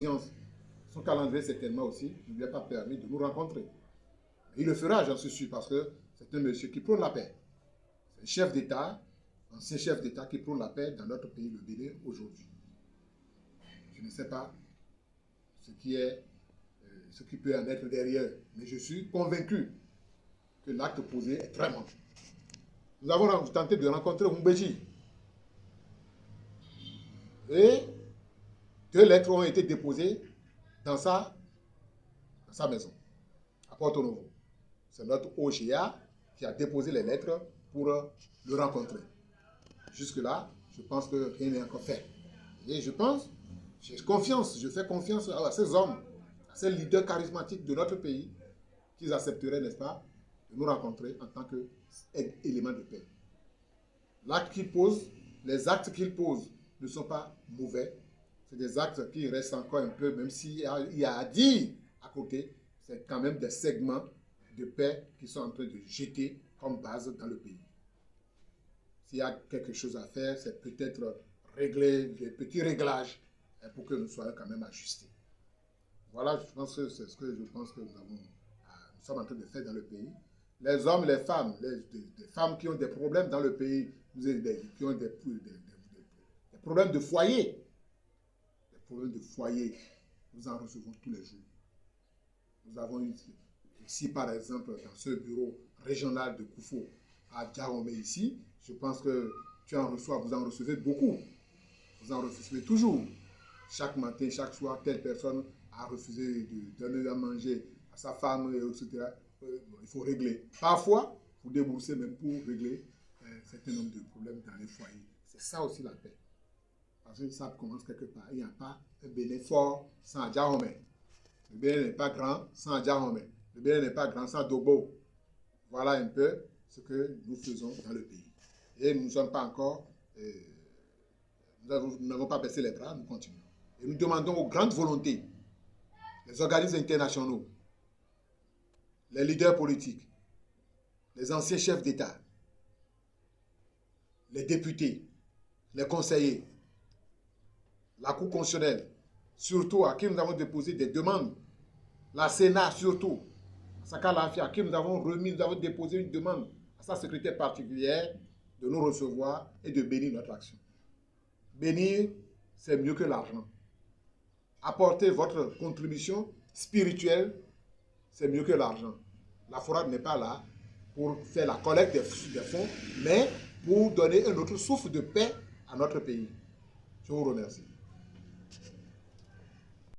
son calendrier certainement aussi ne lui a pas permis de nous rencontrer. Il le fera, j'en suis sûr, parce que c'est un monsieur qui prône la paix. C'est un chef d'État, ancien chef d'État qui prône la paix dans notre pays, le Bénin, aujourd'hui. Je ne sais pas ce qui peut en être derrière, mais je suis convaincu que l'acte posé est très bon. Nous avons tenté de rencontrer Moubeji. Et 2 lettres ont été déposées dans sa maison, à Porto-Novo. C'est notre OGA qui a déposé les lettres pour le rencontrer. Jusque-là, je pense que rien n'est encore fait. Et je pense, j'ai confiance, je fais confiance à ces hommes, à ces leaders charismatiques de notre pays, qu'ils accepteraient, n'est-ce pas, de nous rencontrer en tant qu'élément de paix. L'acte qu'ils posent, les actes qu'ils posent ne sont pas mauvais. C'est des actes qui restent encore un peu, même s'il y a à dire à côté, c'est quand même des segments de paix qui sont en train de jeter comme base dans le pays. S'il y a quelque chose à faire, c'est peut-être régler des petits réglages pour que nous soyons quand même ajustés. Voilà, je pense que c'est ce que je pense que nous sommes en train de faire dans le pays. Les hommes, les femmes, des femmes qui ont des problèmes dans le pays, qui ont des problèmes de foyer. Des problèmes de foyer, nous en recevons tous les jours. Nous avons ici, par exemple, dans ce bureau régional de Koufo, à Djahomey ici, je pense que vous en recevez beaucoup. Vous en recevez toujours. Chaque matin, chaque soir, telle personne a refusé de donner à manger à sa femme, etc. Il faut régler. Parfois, vous déboursez même pour régler un certain nombre de problèmes dans les foyers. C'est ça aussi la paix. Parce que ça commence quelque part. Il n'y a pas un Bénin fort sans Djahomey. Le Bénin n'est pas grand sans Djahomey. Le Bénin n'est pas grand sans Dogbo. Voilà un peu ce que nous faisons dans le pays. Et nous ne sommes pas encore, nous n'avons pas baissé les bras, nous continuons. Et nous demandons aux grandes volontés, les organismes internationaux, les leaders politiques, les anciens chefs d'État, les députés, les conseillers, la Cour constitutionnelle, surtout à qui nous avons déposé des demandes, la Sénat surtout, Saka Lafia, à qui nous avons déposé une demande à sa secrétaire particulière de nous recevoir et de bénir notre action. Bénir, c'est mieux que l'argent. Apporter votre contribution spirituelle, c'est mieux que l'argent. La FORAD n'est pas là pour faire la collecte des fonds, mais pour donner un autre souffle de paix à notre pays. Je vous remercie.